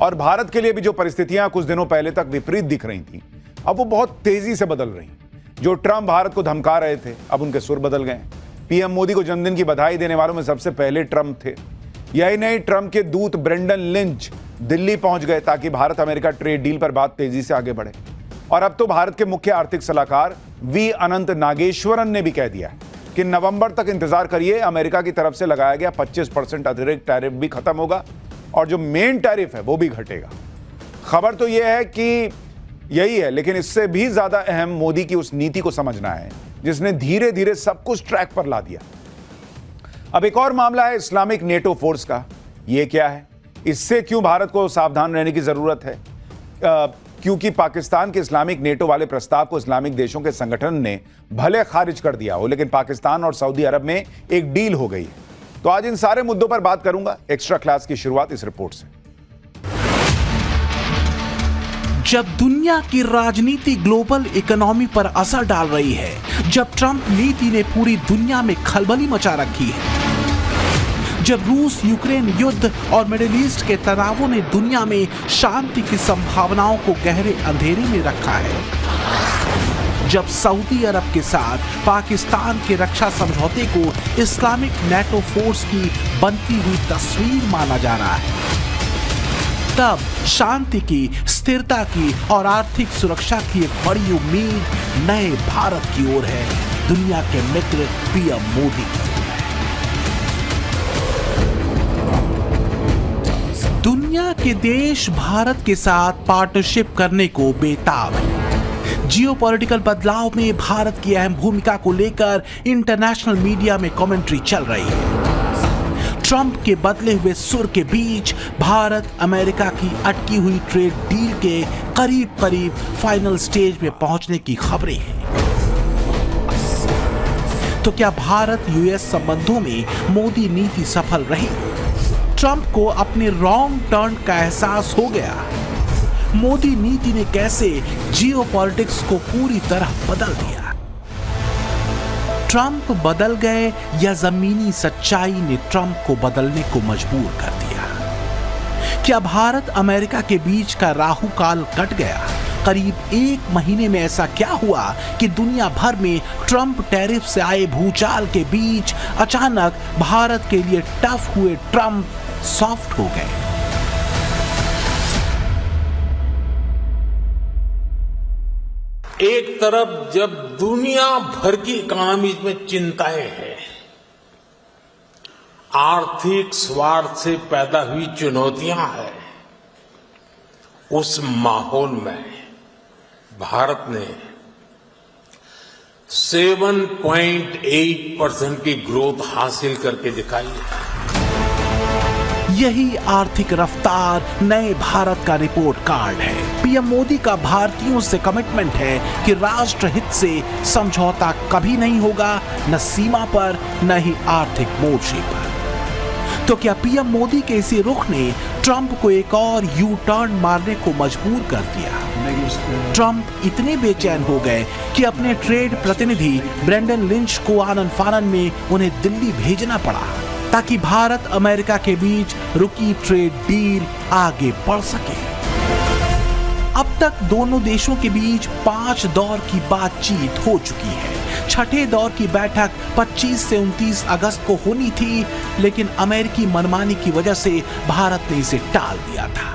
और भारत के लिए भी जो परिस्थितियां कुछ दिनों पहले तक विपरीत दिख रही थी, अब वो बहुत तेजी से बदल रही। जो ट्रंप भारत को धमका रहे थे, अब उनके सुर बदल गए। पीएम मोदी को जन्मदिन की बधाई देने वालों में सबसे पहले ट्रंप थे। यही नहीं, ट्रंप के दूत ब्रेंडन लिंच दिल्ली पहुंच गए ताकि भारत अमेरिका ट्रेड डील पर बात तेजी से आगे बढ़े। और अब तो भारत के मुख्य आर्थिक सलाहकार वी अनंत नागेश्वरन ने भी कह दिया है कि नवंबर तक इंतजार करिए, अमेरिका की तरफ से लगाया गया 25% अतिरिक्त टैरिफ भी खत्म होगा और जो मेन टैरिफ है वो भी घटेगा। खबर तो यह है कि यही है, लेकिन इससे भी ज्यादा अहम मोदी की उस नीति को समझना है जिसने धीरे धीरे सब कुछ ट्रैक पर ला दिया। अब एक और मामला है इस्लामिक नेटो फोर्स का। यह क्या है, इससे क्यों भारत को सावधान रहने की जरूरत है? क्योंकि पाकिस्तान के इस्लामिक नेटो वाले प्रस्ताव को इस्लामिक देशों के संगठन ने भले खारिज कर दिया हो, लेकिन पाकिस्तान और सऊदी अरब में एक डील हो गई है। तो आज इन सारे मुद्दों पर बात करूंगा। एक्स्ट्रा क्लास की शुरुआत इस रिपोर्ट से। जब दुनिया की राजनीति ग्लोबल इकोनॉमी पर असर डाल रही है, जब ट्रंप नीति ने पूरी दुनिया में खलबली मचा रखी है, जब रूस यूक्रेन युद्ध और मिडिल ईस्ट के तनावों ने दुनिया में शांति की संभावनाओं को गहरे अंधेरे में रखा है, जब सऊदी अरब के साथ पाकिस्तान के रक्षा समझौते को इस्लामिक नेटो फोर्स की बनती हुई तस्वीर माना जा रहा है, तब शांति की, स्थिरता की और आर्थिक सुरक्षा की एक बड़ी उम्मीद नए भारत की ओर है, दुनिया के मित्र पीएम मोदी की। दुनिया के देश भारत के साथ पार्टनरशिप करने को बेताब है। जियोपॉलिटिकल बदलाव में भारत की अहम भूमिका को लेकर इंटरनेशनल मीडिया में कमेंट्री चल रही है। ट्रंप के बदले हुए सुर के बीच भारत अमेरिका की अटकी हुई ट्रेड डील के करीब करीब फाइनल स्टेज में पहुंचने की खबरें हैं। तो क्या भारत यूएस संबंधों में मोदी नीति सफल रही? ट्रंप को अपने रॉन्ग टर्न का एहसास हो गया। मोदी नीति ने कैसे जियोपॉलिटिक्स को पूरी तरह बदल दिया? ट्रंप बदल गए या जमीनी सच्चाई ने ट्रंप को बदलने को मजबूर कर दिया? क्या भारत अमेरिका के बीच का राहु काल कट गया? करीब एक महीने में ऐसा क्या हुआ कि दुनिया भर में ट्रंप टैरिफ से आए भूचाल के बीच अचानक भारत के लिए टफ हुए ट्रंप सॉफ्ट हो गए? एक तरफ जब दुनिया भर की इकोनॉमीज में चिंताएं हैं, आर्थिक स्वार्थ से पैदा हुई चुनौतियां हैं, उस माहौल में भारत ने 7.8% की ग्रोथ हासिल करके दिखाई है। यही आर्थिक रफ्तार नए भारत का रिपोर्ट कार्ड है। पीएम मोदी का भारतीयों से कमिटमेंट है कि राष्ट्र हित से समझौता कभी नहीं होगा, न सीमा पर न ही आर्थिक मोर्चे पर। तो क्या पीएम मोदी के इसी रुख ने ट्रंप को एक और यू टर्न मारने को मजबूर कर दिया? ट्रंप इतने बेचैन हो गए कि अपने ट्रेड प्रतिनिधि ब्रेंडन लिंच को आनन फानन में उन्हें दिल्ली भेजना पड़ा ताकि भारत अमेरिका के बीच रुकी ट्रेड डील आगे बढ़ सके। अब तक दोनों देशों के बीच 5 दौर की बातचीत हो चुकी है। छठे दौर की बैठक 25 से 29 अगस्त को होनी थी, लेकिन अमेरिकी मनमानी की वजह से भारत ने इसे टाल दिया था।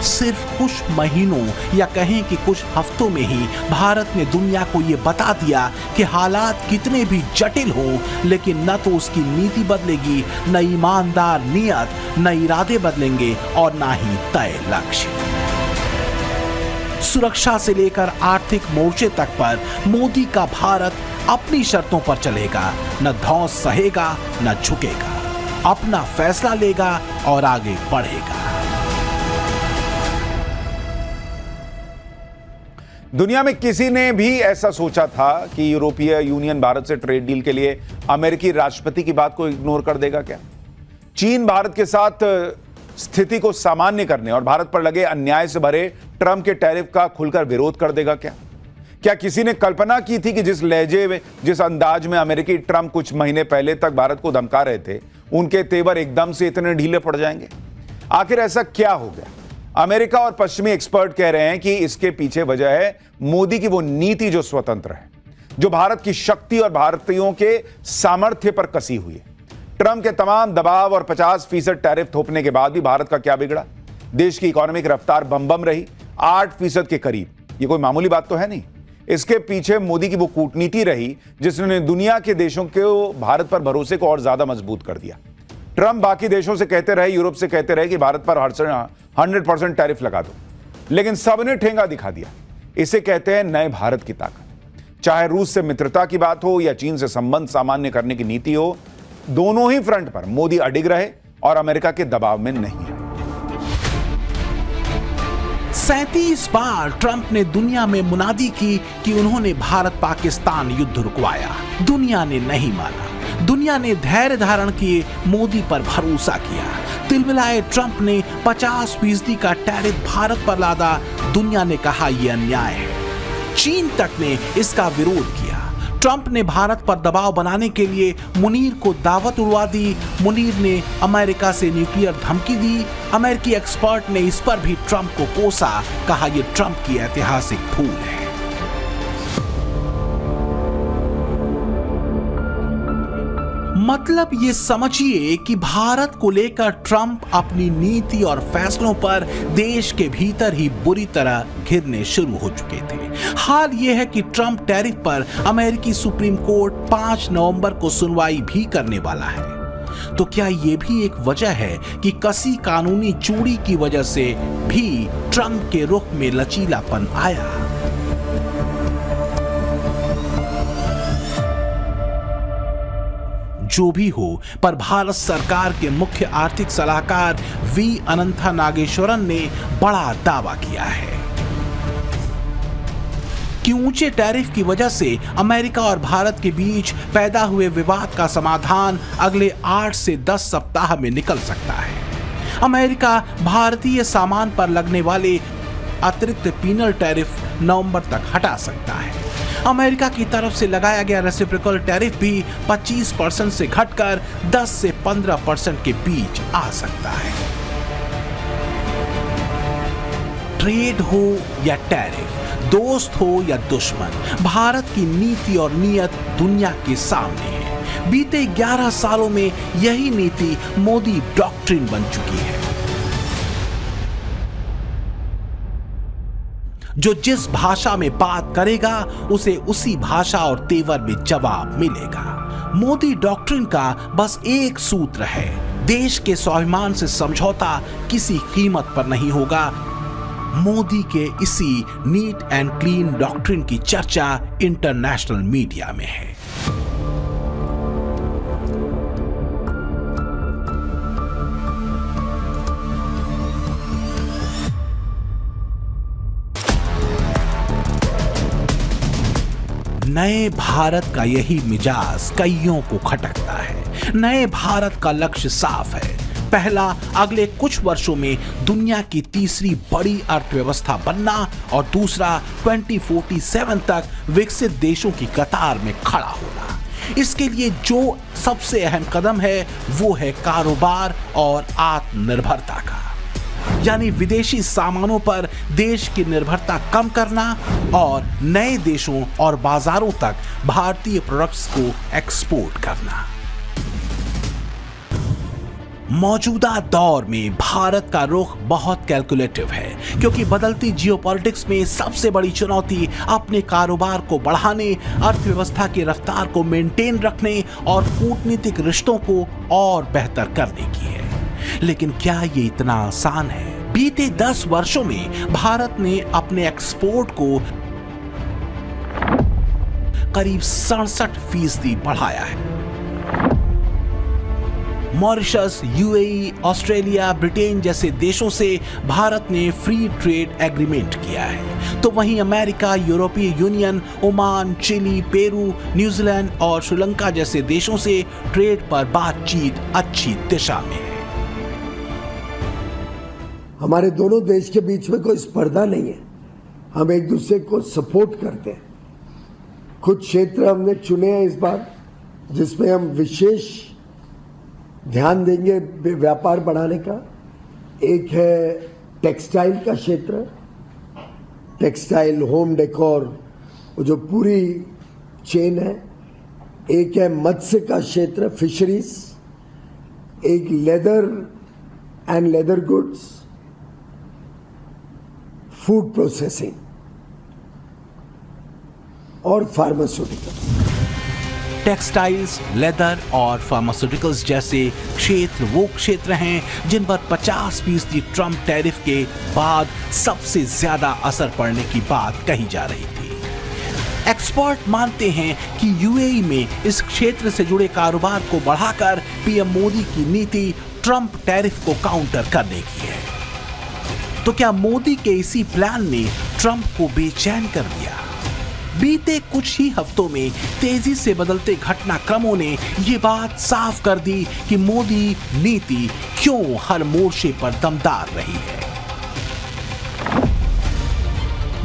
सिर्फ कुछ महीनों या कहें कि कुछ हफ्तों में ही भारत ने दुनिया को यह बता दिया कि हालात कितने भी जटिल हों, लेकिन न तो उसकी नीति बदलेगी, न ईमानदार नियत, न इरादे बदलेंगे और न ही तय लक्ष्य। सुरक्षा से लेकर आर्थिक मोर्चे तक पर मोदी का भारत अपनी शर्तों पर चलेगा, न धौंस सहेगा न झुकेगा, अपना फैसला लेगा और आगे बढ़ेगा। दुनिया में किसी ने भी ऐसा सोचा था कि यूरोपीय यूनियन भारत से ट्रेड डील के लिए अमेरिकी राष्ट्रपति की बात को इग्नोर कर देगा क्या? चीन भारत के साथ स्थिति को सामान्य करने और भारत पर लगे अन्याय से भरे ट्रंप के टैरिफ का खुलकर विरोध कर देगा क्या? क्या किसी ने कल्पना की थी कि जिस लहजे में, जिस अंदाज में अमेरिकी ट्रंप कुछ महीने पहले तक भारत को धमका रहे थे, उनके तेवर एकदम से इतने ढीले पड़ जाएंगे? आखिर ऐसा क्या हो गया? अमेरिका और पश्चिमी एक्सपर्ट कह रहे हैं कि इसके पीछे वजह है मोदी की वो नीति जो स्वतंत्र है, जो भारत की शक्ति और भारतीयों के सामर्थ्य पर कसी हुई है। ट्रंप के तमाम दबाव और 50% टैरिफ थोपने के बाद भी भारत का क्या बिगड़ा? देश की इकोनॉमिक रफ्तार बम रही 8% के करीब। ये कोई मामूली बात तो है नहीं। इसके पीछे मोदी की वो कूटनीति रही जिसने दुनिया के देशों के भारत पर भरोसे को और ज्यादा मजबूत कर दिया। ट्रंप बाकी देशों से कहते रहे, यूरोप से कहते रहे कि भारत पर 100% टैरिफ लगा दो, लेकिन सबने ठेंगा दिखा दिया। इसे कहते हैं नए भारत की ताकत। चाहे रूस से मित्रता की बात हो या चीन से संबंध सामान्य करने की नीति हो, दोनों ही फ्रंट पर मोदी अडिग रहे और अमेरिका के दबाव में नहीं है। 37 बार ट्रंप ने दुनिया में मुनादी की कि उन्होंने भारत पाकिस्तान युद्ध रुकवाया। दुनिया ने नहीं माना। दुनिया ने धैर्य धारण किए, मोदी पर भरोसा किया। तिलमिलाए ट्रंप ने 50% का टैरिफ भारत पर लादा। दुनिया ने कहा यह अन्याय है। चीन तक ने इसका विरोध किया। ट्रंप ने भारत पर दबाव बनाने के लिए मुनीर को दावत उड़वा दी। मुनीर ने अमेरिका से न्यूक्लियर धमकी दी। अमेरिकी एक्सपर्ट ने इस पर भी ट्रंप को कोसा, कहा यह ट्रंप की ऐतिहासिक भूल है। मतलब ये समझिए कि भारत को लेकर ट्रंप अपनी नीति और फैसलों पर देश के भीतर ही बुरी तरह घिरने शुरू हो चुके थे। हाल ये है कि ट्रंप टैरिफ पर अमेरिकी सुप्रीम कोर्ट 5 नवंबर को सुनवाई भी करने वाला है। तो क्या ये भी एक वजह है कि कसी कानूनी चूड़ी की वजह से भी ट्रंप के रुख में लचीलापन आया? जो भी हो, पर भारत सरकार के मुख्य आर्थिक सलाहकार वी अनंथा नागेश्वरन ने बड़ा दावा किया है कि ऊंचे टैरिफ की वजह से अमेरिका और भारत के बीच पैदा हुए विवाद का समाधान अगले 8 से 10 सप्ताह में निकल सकता है। अमेरिका भारतीय सामान पर लगने वाले अतिरिक्त पीनल टैरिफ नवंबर तक हटा सकता है। अमेरिका की तरफ से लगाया गया रेसिप्रोकल टैरिफ भी 25% से घटकर 10 से 15% के बीच आ सकता है। ट्रेड हो या टैरिफ, दोस्त हो या दुश्मन, भारत की नीति और नीयत दुनिया के सामने है। बीते 11 सालों में यही नीति मोदी डॉक्ट्रिन बन चुकी है। जो जिस भाषा में बात करेगा उसे उसी भाषा और तेवर में जवाब मिलेगा। मोदी डॉक्ट्रिन का बस एक सूत्र है, देश के स्वाभिमान से समझौता किसी कीमत पर नहीं होगा। मोदी के इसी नीट एंड क्लीन डॉक्ट्रिन की चर्चा इंटरनेशनल मीडिया में है। नए भारत का यही मिजाज कईयों को खटकता है। नए भारत का लक्ष्य साफ है। पहला, अगले कुछ वर्षों में दुनिया की तीसरी बड़ी अर्थव्यवस्था बनना, और दूसरा 2047 तक विकसित देशों की कतार में खड़ा होना। इसके लिए जो सबसे अहम कदम है वो है कारोबार और आत्मनिर्भरता का, यानी विदेशी सामानों पर देश की निर्भरता कम करना और नए देशों और बाजारों तक भारतीय प्रोडक्ट्स को एक्सपोर्ट करना। मौजूदा दौर में भारत का रुख बहुत कैलकुलेटिव है, क्योंकि बदलती जियोपॉलिटिक्स में सबसे बड़ी चुनौती अपने कारोबार को बढ़ाने, अर्थव्यवस्था की रफ्तार को मेंटेन रखने और कूटनीतिक रिश्तों को और बेहतर करने की है। लेकिन क्या ये इतना आसान है? बीते 10 वर्षों में भारत ने अपने एक्सपोर्ट को करीब 67% बढ़ाया है। मॉरिशस, यूएई, ऑस्ट्रेलिया, ब्रिटेन जैसे देशों से भारत ने फ्री ट्रेड एग्रीमेंट किया है, तो वहीं अमेरिका, यूरोपीय union, Oman, Chile, Peru, New Zealand और श्रीलंका जैसे देशों से ट्रेड पर बातचीत अच्छी दिशा में है। हमारे दोनों देश के बीच में कोई स्पर्धा नहीं है, हम एक दूसरे को सपोर्ट करते हैं। कुछ क्षेत्र हमने चुने हैं इस बार जिसमें हम विशेष ध्यान देंगे व्यापार बढ़ाने का। एक है टेक्सटाइल का क्षेत्र, टेक्सटाइल, होम डेकोर, जो पूरी चेन है। एक है मत्स्य का क्षेत्र, फिशरीज। एक leather and leather goods, food processing और फार्मास्यूटिकल्स। टेक्सटाइल्स, लेदर और फार्मास्यूटिकल्स जैसे क्षेत्र वो क्षेत्र हैं जिन पर 50% ट्रंप टैरिफ के बाद सबसे ज्यादा असर पड़ने की बात कही जा रही थी। एक्सपर्ट मानते हैं कि यूएई में इस क्षेत्र से जुड़े कारोबार को बढ़ाकर पीएम मोदी की नीति ट्रंप टैरिफ को काउंटर करने की है। तो क्या मोदी के इसी प्लान ने ट्रंप को बेचैन कर दिया? बीते कुछ ही हफ्तों में तेजी से बदलते घटनाक्रमों ने ये बात साफ कर दी कि मोदी नीति क्यों हर मोर्चे पर दमदार रही है।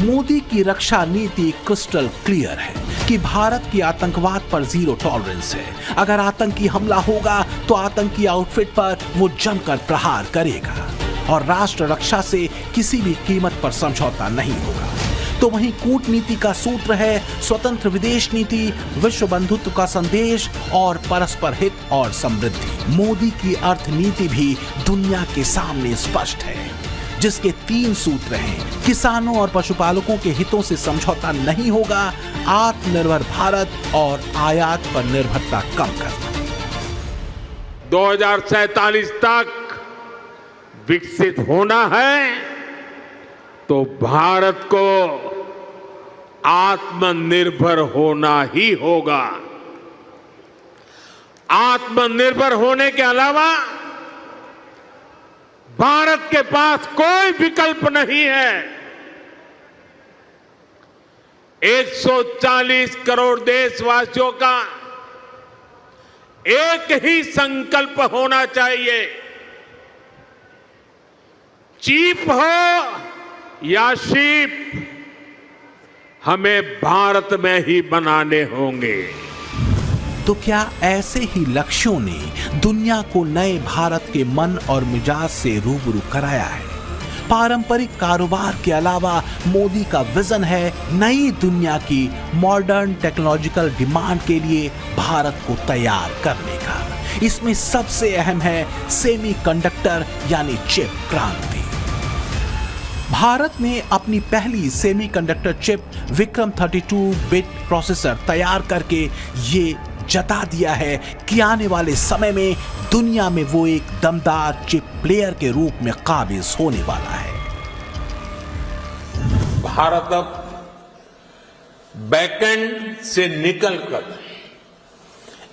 मोदी की रक्षा नीति क्रिस्टल क्लियर है कि भारत की आतंकवाद पर जीरो टॉलरेंस है। अगर आतंकी हमला होगा तो आतंकी आउटफिट पर वो जमकर प्रहार करेगा और राष्ट्र रक्षा से किसी भी कीमत पर समझौता नहीं होगा। तो वहीं कूटनीति का सूत्र है स्वतंत्र विदेश नीति, विश्व बंधुत्व का संदेश और परस्पर हित और समृद्धि। मोदी की अर्थनीति भी दुनिया के सामने स्पष्ट है, जिसके 3 सूत्र हैं। किसानों और पशुपालकों के हितों से समझौता नहीं होगा, आत्मनिर्भर भारत और आयात पर निर्भरता कम करना। 2047 तक विकसित होना है तो भारत को आत्मनिर्भर होना ही होगा। आत्मनिर्भर होने के अलावा भारत के पास कोई विकल्प नहीं है। 140 करोड़ देशवासियों का एक ही संकल्प होना चाहिए, चीप हो या शीप, हमें भारत में ही बनाने होंगे। तो क्या ऐसे ही लक्ष्यों ने दुनिया को नए भारत के मन और मिजाज से रूबरू कराया है? पारंपरिक कारोबार के अलावा मोदी का विजन है नई दुनिया की मॉडर्न टेक्नोलॉजिकल डिमांड के लिए भारत को तैयार करने का। इसमें सबसे अहम है सेमीकंडक्टर यानी चिप क्रांति। भारत ने अपनी पहली semiconductor chip Vikram 32 bit processor तैयार करके ये जता दिया है कि आने वाले समय में दुनिया में वो एक दमदार चिप प्लेयर के रूप में काबिज होने वाला है। भारत अब बैकएंड से निकलकर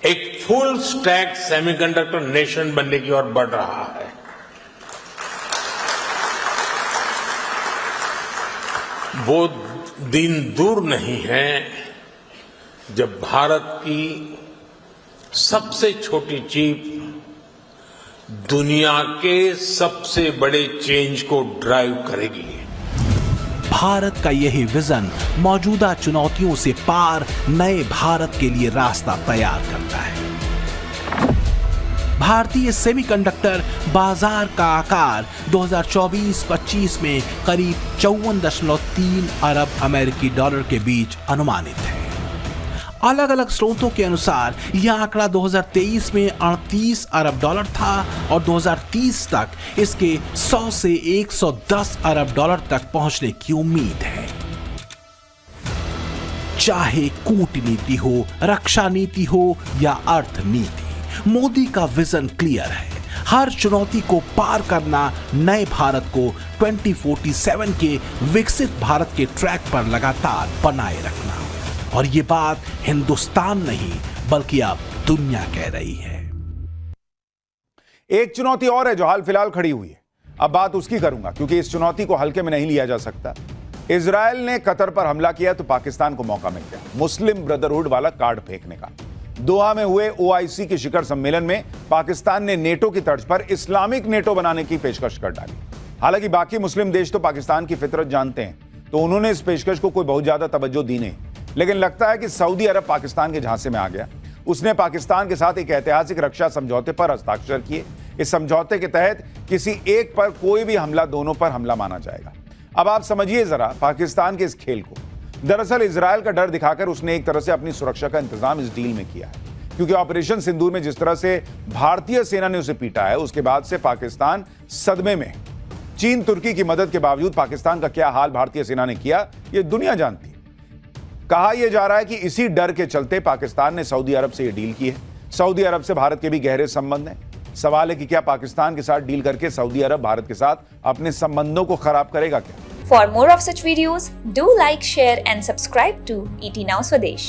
एक फुल स्टैक सेमीकंडक्टर नेशन बनने की ओर बढ़ रहा है। वो दिन दूर नहीं है जब भारत की सबसे छोटी चिप दुनिया के सबसे बड़े चेंज को ड्राइव करेगी। भारत का यही विजन मौजूदा चुनौतियों से पार नए भारत के लिए रास्ता तैयार करता है। भारतीय सेमीकंडक्टर बाजार का आकार 2024-25 में करीब 54.3 अरब अमेरिकी डॉलर के बीच अनुमानित है। अलग अलग स्रोतों के अनुसार यह आंकड़ा 2023 में 38 अरब डॉलर था और 2030 तक इसके 100 से 110 अरब डॉलर तक पहुंचने की उम्मीद है। चाहे कूटनीति हो, रक्षा नीति हो या अर्थनीति, मोदी का विजन क्लियर है। हर चुनौती को पार करना, नए भारत को 2047 के विकसित भारत के ट्रैक पर लगातार बनाए रखना। और ये बात हिंदुस्तान नहीं बल्कि अब दुनिया कह रही है। एक चुनौती और है जो हाल फिलहाल खड़ी हुई है। अब बात उसकी करूंगा क्योंकि इस चुनौती को हल्के में नहीं लिया जा सकता। इजरायल ने कतर पर हमला किया तो पाकिस्तान को मौका मिल गया मुस्लिम ब्रदरहुड वाला कार्ड फेंकने का। दोहा में हुए ओआईसी के शिखर सम्मेलन में पाकिस्तान ने नेटो की तर्ज पर इस्लामिक नेटो बनाने की पेशकश कर डाली। हालांकि बाकी मुस्लिम देश तो पाकिस्तान की फितरत जानते हैं, तो उन्होंने इस पेशकश को कोई बहुत ज्यादा तवज्जो दी नहीं। लेकिन लगता है कि सऊदी अरब पाकिस्तान के झांसे में आ गया। उसने पाकिस्तान के साथ एक ऐतिहासिक रक्षा समझौते पर हस्ताक्षर किए। इस समझौते के तहत किसी एक पर कोई भी हमला दोनों पर हमला माना जाएगा। अब आप समझिए जरा पाकिस्तान के इस खेल को। दरअसल इजरायल का डर दिखाकर उसने एक तरह से अपनी सुरक्षा का इंतजाम इस डील में किया है, क्योंकि ऑपरेशन सिंदूर में जिस तरह से भारतीय सेना ने उसे पीटा है, उसके बाद से पाकिस्तान सदमे में। चीन तुर्की की मदद के बावजूद पाकिस्तान का क्या हाल भारतीय सेना ने किया, यह दुनिया जानती है। कहा यह जा रहा है कि इसी डर के चलते पाकिस्तान ने सऊदी अरब से यह डील की है। सऊदी अरब से भारत के भी गहरे संबंध हैं। सवाल है कि क्या पाकिस्तान के साथ डील करके सऊदी अरब भारत के साथ अपने संबंधों को खराब करेगा क्या? For more of such videos, do like, share and subscribe to ET Now Swadesh.